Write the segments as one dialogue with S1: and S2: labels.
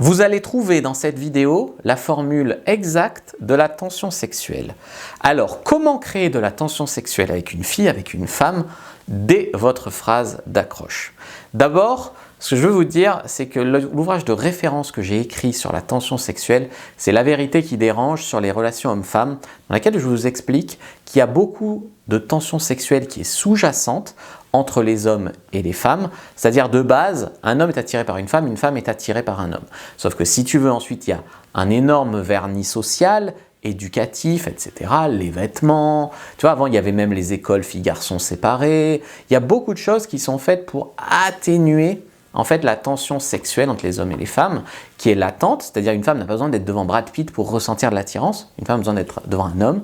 S1: Vous allez trouver dans cette vidéo la formule exacte de la tension sexuelle. Alors, comment créer de la tension sexuelle avec une fille, avec une femme, dès votre phrase d'accroche? D'abord, ce que je veux vous dire, c'est que l'ouvrage de référence que j'ai écrit sur la tension sexuelle, c'est La vérité qui dérange sur les relations hommes-femmes, dans laquelle je vous explique qu'il y a beaucoup de tension sexuelle qui est sous-jacente entre les hommes et les femmes, c'est-à-dire de base, un homme est attiré par une femme est attirée par un homme. Sauf que si tu veux, ensuite, il y a un énorme vernis social, éducatif, etc., les vêtements, tu vois, avant il y avait même les écoles filles-garçons séparées, il y a beaucoup de choses qui sont faites pour atténuer en fait la tension sexuelle entre les hommes et les femmes, qui est latente, c'est-à-dire une femme n'a pas besoin d'être devant Brad Pitt pour ressentir de l'attirance, une femme a besoin d'être devant un homme.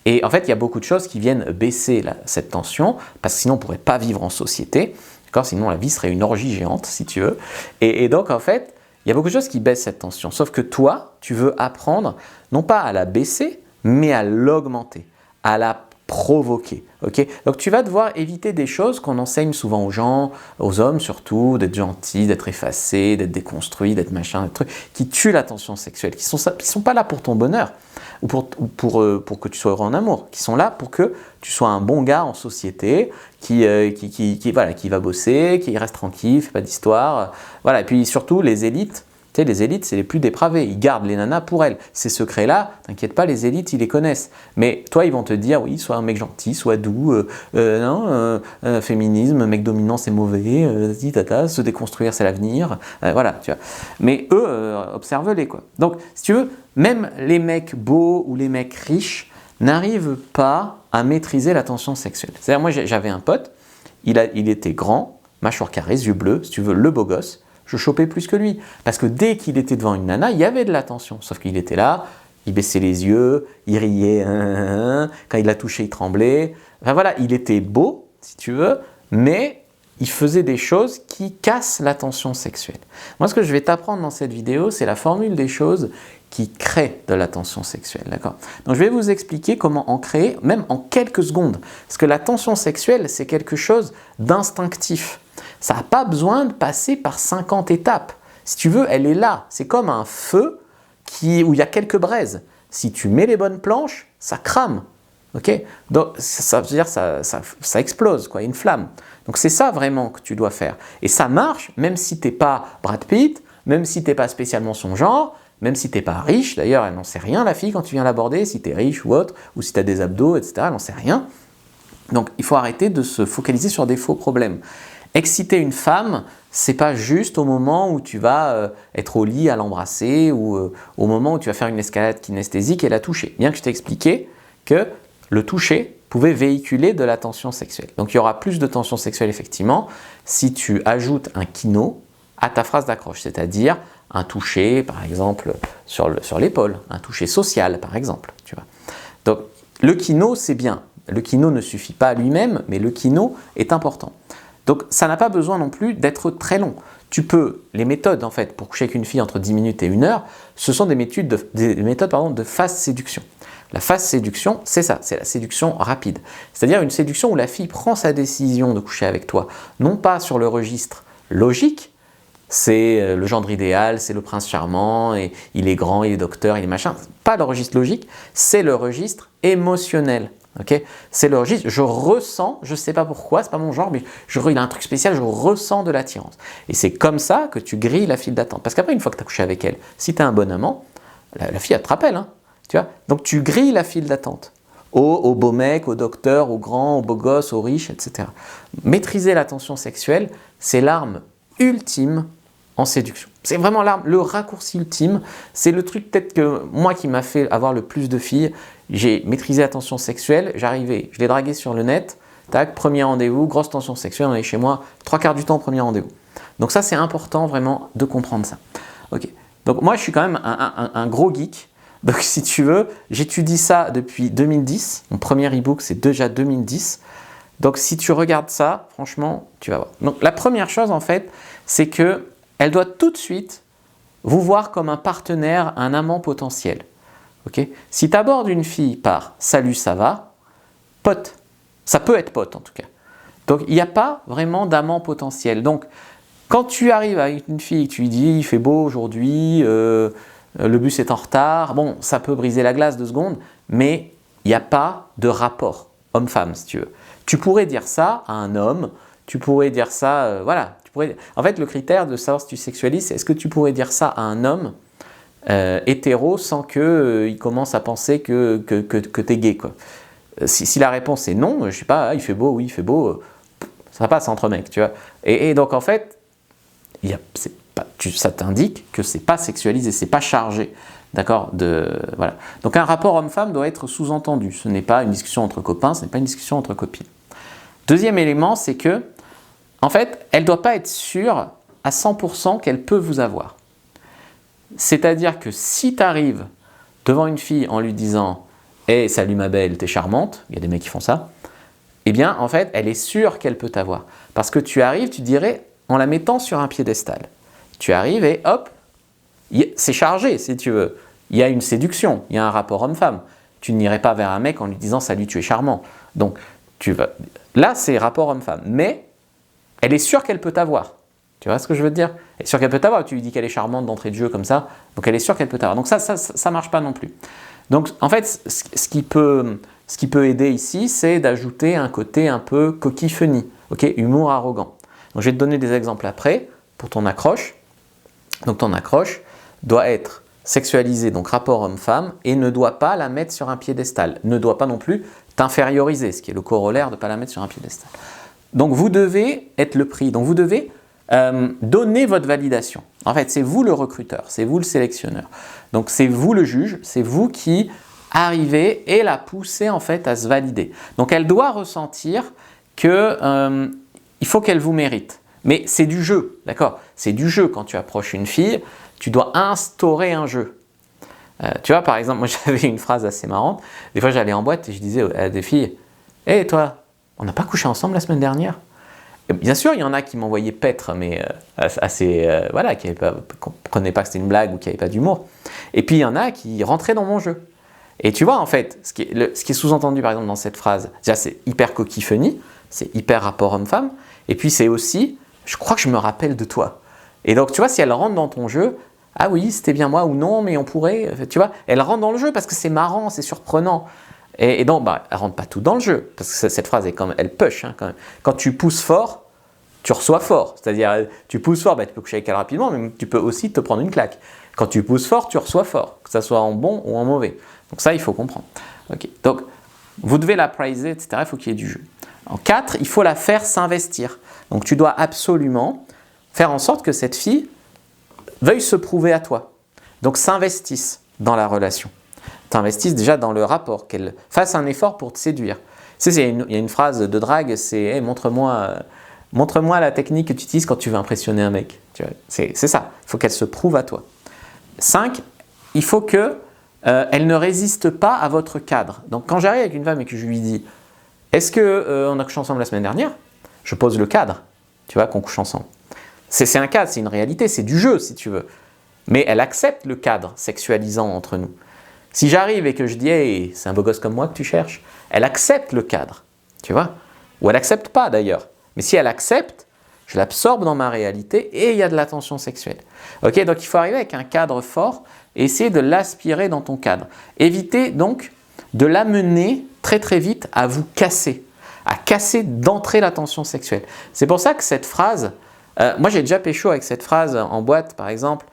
S1: Et en fait, il y a beaucoup de choses qui viennent baisser cette tension, parce que sinon on ne pourrait pas vivre en société, sinon la vie serait une orgie géante, si tu veux. Et donc en fait, il y a beaucoup de choses qui baissent cette tension, sauf que toi, tu veux apprendre, non pas à la baisser, mais à l'augmenter, à la provoquer. Okay, donc tu vas devoir éviter des choses qu'on enseigne souvent aux gens, aux hommes surtout, d'être gentil, d'être effacé, d'être déconstruit, d'être machin, des trucs qui tuent la tension sexuelle, qui sont pas là pour ton bonheur ou pour que tu sois heureux en amour, qui sont là pour que tu sois un bon gars en société, qui va bosser, qui reste tranquille, fait pas d'histoire, voilà. Et puis surtout les élites. Les élites, c'est les plus dépravés, ils gardent les nanas pour elles. Ces secrets-là, t'inquiète pas, les élites, ils les connaissent. Mais toi, ils vont te dire, oui, sois un mec gentil, sois doux, féminisme, mec dominant, c'est mauvais, se déconstruire, c'est l'avenir, voilà, tu vois. Mais eux, observe-les, quoi. Donc, si tu veux, même les mecs beaux ou les mecs riches n'arrivent pas à maîtriser la tension sexuelle. C'est-à-dire, moi, j'avais un pote, il était grand, mâchoire carrée, yeux bleus, si tu veux, le beau gosse. Je chopais plus que lui. Parce que dès qu'il était devant une nana, il y avait de la tension. Sauf qu'il était là, il baissait les yeux, il riait, quand il la touchait, il tremblait. Enfin voilà, il était beau, si tu veux, mais il faisait des choses qui cassent la tension sexuelle. Moi, ce que je vais t'apprendre dans cette vidéo, c'est la formule des choses qui créent de la tension sexuelle, d'accord? Donc je vais vous expliquer comment en créer, même en quelques secondes. Parce que la tension sexuelle, c'est quelque chose d'instinctif. Ça n'a pas besoin de passer par 50 étapes. Si tu veux, elle est là. C'est comme un feu où il y a quelques braises. Si tu mets les bonnes planches, ça crame. Okay? Donc, ça veut dire ça explose, quoi, une flamme. Donc c'est ça vraiment que tu dois faire. Et ça marche même si tu n'es pas Brad Pitt, même si tu n'es pas spécialement son genre, même si tu n'es pas riche. D'ailleurs, elle n'en sait rien, la fille, quand tu viens l'aborder, si tu es riche ou autre, ou si tu as des abdos, etc. Elle n'en sait rien. Donc il faut arrêter de se focaliser sur des faux problèmes. Exciter une femme, c'est pas juste au moment où tu vas être au lit à l'embrasser ou au moment où tu vas faire une escalade kinesthésique et la toucher. Bien que je t'ai expliqué que le toucher pouvait véhiculer de la tension sexuelle. Donc il y aura plus de tension sexuelle effectivement si tu ajoutes un kino à ta phrase d'accroche, c'est-à-dire un toucher par exemple sur l'épaule, un toucher social par exemple. Tu vois. Donc le kino c'est bien, le kino ne suffit pas à lui-même, mais le kino est important. Donc ça n'a pas besoin non plus d'être très long. Les méthodes en fait pour coucher avec une fille entre 10 minutes et 1 heure, ce sont des méthodes de fast séduction. La fast séduction, c'est ça, c'est la séduction rapide. C'est-à-dire une séduction où la fille prend sa décision de coucher avec toi, non pas sur le registre logique, c'est le gendre idéal, c'est le prince charmant, et il est grand, il est docteur, il est machin, pas le registre logique, c'est le registre émotionnel. Okay, c'est le registre, je ressens, je ne sais pas pourquoi, c'est pas mon genre, mais il a un truc spécial, je ressens de l'attirance. Et c'est comme ça que tu grilles la file d'attente. Parce qu'après, une fois que tu as couché avec elle, si tu es un bon amant, la fille, elle te rappelle. Hein, tu vois. Donc tu grilles la file d'attente. Au beau mec, au docteur, au grand, au beau gosse, au riche, etc. Maîtriser la tension sexuelle, c'est l'arme ultime en séduction. C'est vraiment l'arme, le raccourci ultime. C'est le truc peut-être que moi qui m'a fait avoir le plus de filles. J'ai maîtrisé la tension sexuelle, j'arrivais, je l'ai dragué sur le net, tac, premier rendez-vous, grosse tension sexuelle, on est chez moi, 3/4 du temps, premier rendez-vous. Donc ça, c'est important vraiment de comprendre ça. Ok. Donc moi, je suis quand même un gros geek. Donc si tu veux, j'étudie ça depuis 2010. Mon premier e-book, c'est déjà 2010. Donc si tu regardes ça, franchement, tu vas voir. Donc la première chose, en fait, c'est qu'elle doit tout de suite vous voir comme un partenaire, un amant potentiel. Okay. Si tu abordes une fille par « salut, ça va », pote, ça peut être pote en tout cas. Donc il n'y a pas vraiment d'amant potentiel. Donc Quand tu arrives avec une fille, tu lui dis il fait beau aujourd'hui, le bus est en retard, bon, ça peut briser la glace 2 secondes, mais il n'y a pas de rapport homme-femme, si tu veux. Tu pourrais dire ça à un homme, tu pourrais dire ça, voilà. En fait, le critère de savoir si tu sexualises, c'est est-ce que tu pourrais dire ça à un homme hétéro sans qu'il commence à penser que tu es gay, quoi. Si la réponse est non, je ne sais pas, il fait beau, oui, il fait beau, ça passe entre mecs, tu vois. Et donc, en fait, ça t'indique que c'est pas sexualisé, c'est pas chargé, d'accord, voilà. Donc un rapport homme-femme doit être sous-entendu. Ce n'est pas une discussion entre copains, ce n'est pas une discussion entre copines. Deuxième élément, c'est que, en fait, elle doit pas être sûre à 100% qu'elle peut vous avoir. C'est-à-dire que si tu arrives devant une fille en lui disant « Hey, salut ma belle, t'es charmante », il y a des mecs qui font ça, eh bien, en fait, elle est sûre qu'elle peut t'avoir. Parce que tu arrives, tu dirais, en la mettant sur un piédestal. Tu arrives et hop, c'est chargé si tu veux. Il y a une séduction, il y a un rapport homme-femme. Tu n'irais pas vers un mec en lui disant « Salut, tu es charmant ». Donc, là, c'est rapport homme-femme. Mais elle est sûre qu'elle peut t'avoir. Tu vois ce que je veux te dire? Elle est sûre qu'elle peut t'avoir. Tu lui dis qu'elle est charmante d'entrée de jeu comme ça. Donc, elle est sûre qu'elle peut t'avoir. Donc, ça ne marche pas non plus. Donc, en fait, ce qui peut aider ici, c'est d'ajouter un côté un peu coquille-funny. Okay, humour arrogant. Donc, je vais te donner des exemples après pour ton accroche. Donc, ton accroche doit être sexualisée, donc rapport homme-femme, et ne doit pas la mettre sur un piédestal. Ne doit pas non plus t'inférioriser, ce qui est le corollaire de ne pas la mettre sur un piédestal. Donc, vous devez être le prix. Donc, vous devez donner votre validation. En fait, c'est vous le recruteur, c'est vous le sélectionneur. Donc, c'est vous le juge, c'est vous qui arrivez et la poussez en fait à se valider. Donc, elle doit ressentir que il faut qu'elle vous mérite. Mais c'est du jeu, d'accord? C'est du jeu. Quand tu approches une fille, tu dois instaurer un jeu. Tu vois, par exemple, moi j'avais une phrase assez marrante. Des fois, j'allais en boîte et je disais à des filles « Hé, toi, on n'a pas couché ensemble la semaine dernière ?» Et bien sûr, il y en a qui m'envoyaient paître, mais voilà, qui ne comprenaient pas que c'était une blague ou qui n'avaient pas d'humour. Et puis, il y en a qui rentraient dans mon jeu. Et tu vois, en fait, ce qui est sous-entendu, par exemple, dans cette phrase, déjà, c'est hyper coquille-funny, c'est hyper rapport homme-femme, et puis c'est aussi, je crois que je me rappelle de toi. Et donc, tu vois, si elle rentre dans ton jeu, ah oui, c'était bien moi, ou non, mais on pourrait, tu vois, elle rentre dans le jeu parce que c'est marrant, c'est surprenant. Et donc, elle rentre pas tout dans le jeu, parce que cette phrase est quand même, elle push, hein, quand même. Quand tu pousses fort, tu reçois fort. C'est-à-dire, tu pousses fort, tu peux coucher avec elle rapidement, mais tu peux aussi te prendre une claque. Quand tu pousses fort, tu reçois fort, que ce soit en bon ou en mauvais. Donc ça, il faut comprendre. Okay. Donc, vous devez la pricer, etc. Il faut qu'il y ait du jeu. En 4, il faut la faire s'investir. Donc, tu dois absolument faire en sorte que cette fille veuille se prouver à toi. Donc, s'investisse dans la relation. T'investisses déjà dans le rapport, qu'elle fasse un effort pour te séduire. Tu sais, il y a une phrase de drague, c'est hey, montre-moi la technique que tu utilises quand tu veux impressionner un mec. C'est ça, il faut qu'elle se prouve à toi. 5, il faut que elle ne résiste pas à votre cadre. Donc quand j'arrive avec une femme et que je lui dis « Est-ce qu'on a couché ensemble la semaine dernière ?» Je pose le cadre, tu vois, qu'on couche ensemble. C'est un cadre, c'est une réalité, c'est du jeu si tu veux. Mais elle accepte le cadre sexualisant entre nous. Si j'arrive et que je dis hey, « c'est un beau gosse comme moi que tu cherches », elle accepte le cadre, tu vois. Ou elle n'accepte pas d'ailleurs. Mais si elle accepte, je l'absorbe dans ma réalité et il y a de la tension sexuelle. Ok, donc il faut arriver avec un cadre fort et essayer de l'aspirer dans ton cadre. Évitez donc de l'amener très très vite à vous casser, à casser d'entrée la tension sexuelle. C'est pour ça que cette phrase, moi j'ai déjà pécho avec cette phrase en boîte par exemple,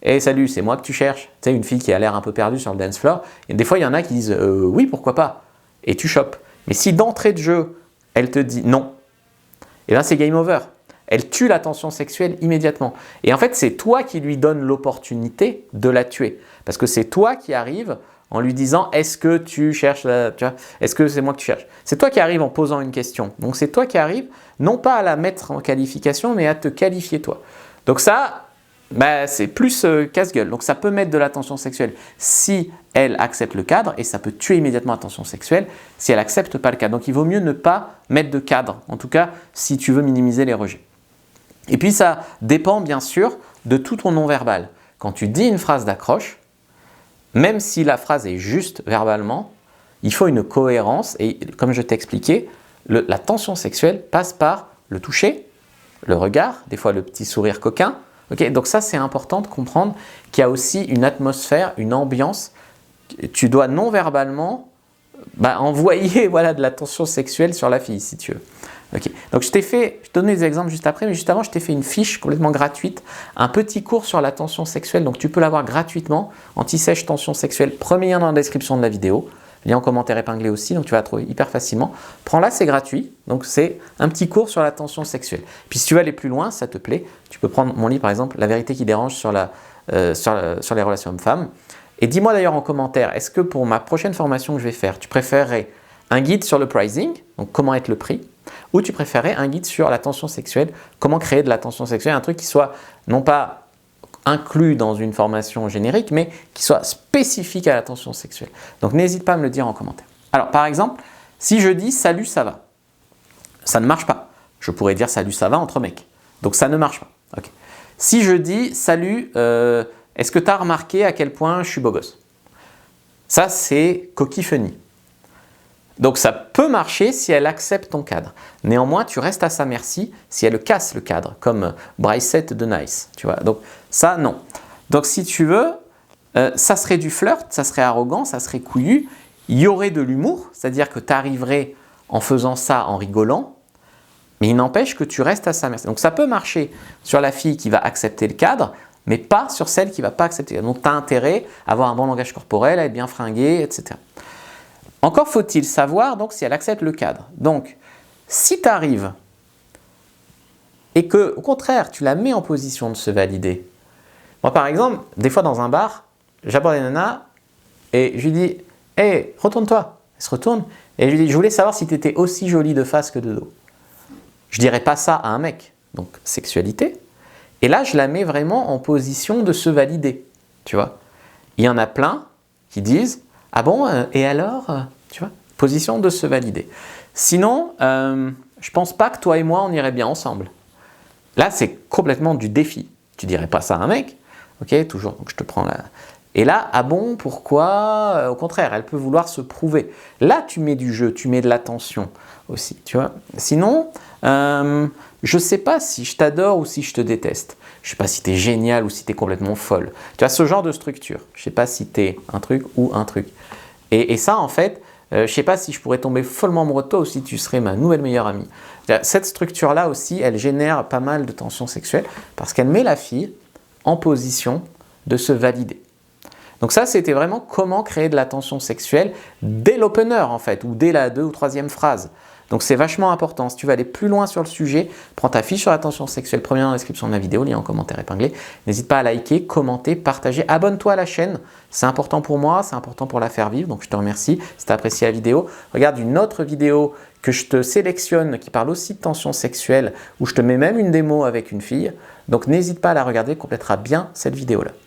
S1: hey, salut, c'est moi que tu cherches. Tu sais, une fille qui a l'air un peu perdue sur le dance floor. Et des fois, il y en a qui disent oui, pourquoi pas. Et tu chopes. Mais si d'entrée de jeu, elle te dit non, et bien c'est game over. Elle tue la tension sexuelle immédiatement. Et en fait, c'est toi qui lui donnes l'opportunité de la tuer. Parce que c'est toi qui arrives en lui disant « Est-ce que tu cherches est-ce que c'est moi que tu cherches ?» C'est toi qui arrives en posant une question. Donc c'est toi qui arrives, non pas à la mettre en qualification, mais à te qualifier toi. Donc ça, c'est plus casse-gueule. Donc ça peut mettre de la tension sexuelle si elle accepte le cadre et ça peut tuer immédiatement la tension sexuelle si elle n'accepte pas le cadre. Donc il vaut mieux ne pas mettre de cadre, en tout cas si tu veux minimiser les rejets. Et puis ça dépend bien sûr de tout ton non-verbal. Quand tu dis une phrase d'accroche, même si la phrase est juste verbalement, il faut une cohérence et comme je t'ai expliqué, la tension sexuelle passe par le toucher, le regard, des fois le petit sourire coquin. Okay, donc ça, c'est important de comprendre qu'il y a aussi une atmosphère, une ambiance. Tu dois non-verbalement envoyer voilà, de l'attention sexuelle sur la fille, si tu veux. Okay. Donc je te donne des exemples juste après, mais juste avant, je t'ai fait une fiche complètement gratuite, un petit cours sur la tension sexuelle, donc tu peux l'avoir gratuitement, anti-sèche tension sexuelle, premier lien dans la description de la vidéo, lien en commentaire épinglé aussi, donc tu vas la trouver hyper facilement. Prends-la, c'est gratuit, donc c'est un petit cours sur la tension sexuelle. Puis si tu veux aller plus loin, ça te plaît, tu peux prendre mon livre par exemple, La vérité qui dérange sur les relations hommes-femmes. Et dis-moi d'ailleurs en commentaire, est-ce que pour ma prochaine formation que je vais faire, tu préférerais un guide sur le pricing, donc comment être le prix, ou tu préférerais un guide sur la tension sexuelle, comment créer de la tension sexuelle, un truc qui soit non pas inclus dans une formation générique, mais qui soit spécifique à la tension sexuelle. Donc n'hésite pas à me le dire en commentaire. Alors par exemple, si je dis « salut, ça va », ça ne marche pas. Je pourrais dire « salut, ça va » entre mecs. Donc ça ne marche pas. Okay. Si je dis « salut, est-ce que tu as remarqué à quel point je suis beau gosse ?» Ça, c'est coquille funny. Donc ça peut marcher si elle accepte ton cadre. Néanmoins, tu restes à sa merci si elle casse le cadre, comme Brycette de Nice. Tu vois. Donc ça, non. Donc si tu veux, ça serait du flirt, ça serait arrogant, ça serait couillu. Il y aurait de l'humour, c'est-à-dire que tu arriverais en faisant ça en rigolant, mais il n'empêche que tu restes à sa merci. Donc ça peut marcher sur la fille qui va accepter le cadre, mais pas sur celle qui ne va pas accepter. Donc tu as intérêt à avoir un bon langage corporel, à être bien fringué, etc. Encore faut-il savoir donc si elle accepte le cadre. Donc, si tu arrives et que, au contraire, tu la mets en position de se valider. Moi, par exemple, des fois dans un bar, j'aborde une nana et je lui dis « Hey, retourne-toi ». Elle se retourne et je lui dis « Je voulais savoir si tu étais aussi jolie de face que de dos ». Je ne dirais pas ça à un mec, donc sexualité. Et là, je la mets vraiment en position de se valider, tu vois. Il y en a plein qui disent « Ah bon, et alors ?» Tu vois, position de se valider. Sinon, je pense pas que toi et moi, on irait bien ensemble. Là, c'est complètement du défi. Tu dirais pas ça à un mec. Ok, toujours, donc je te prends là. Et là, ah bon, pourquoi? Au contraire, elle peut vouloir se prouver. Là, tu mets du jeu, tu mets de l'attention aussi, tu vois. Sinon, je sais pas si je t'adore ou si je te déteste. Je sais pas si tu es génial ou si tu es complètement folle. Tu as ce genre de structure. Je sais pas si tu es un truc ou un truc. Et ça, en fait, je ne sais pas si je pourrais tomber follement amoureux de toi ou si tu serais ma nouvelle meilleure amie. Cette structure-là aussi, elle génère pas mal de tensions sexuelles parce qu'elle met la fille en position de se valider. Donc ça, c'était vraiment comment créer de la tension sexuelle dès l'opener en fait, ou dès la 2e ou 3e phrase. Donc c'est vachement important. Si tu veux aller plus loin sur le sujet, prends ta fiche sur la tension sexuelle, première dans la description de la vidéo, lien en commentaire épinglé. N'hésite pas à liker, commenter, partager, abonne-toi à la chaîne. C'est important pour moi, c'est important pour la faire vivre, donc je te remercie si tu as apprécié la vidéo. Regarde une autre vidéo que je te sélectionne qui parle aussi de tension sexuelle, où je te mets même une démo avec une fille. Donc n'hésite pas à la regarder, complétera bien cette vidéo-là.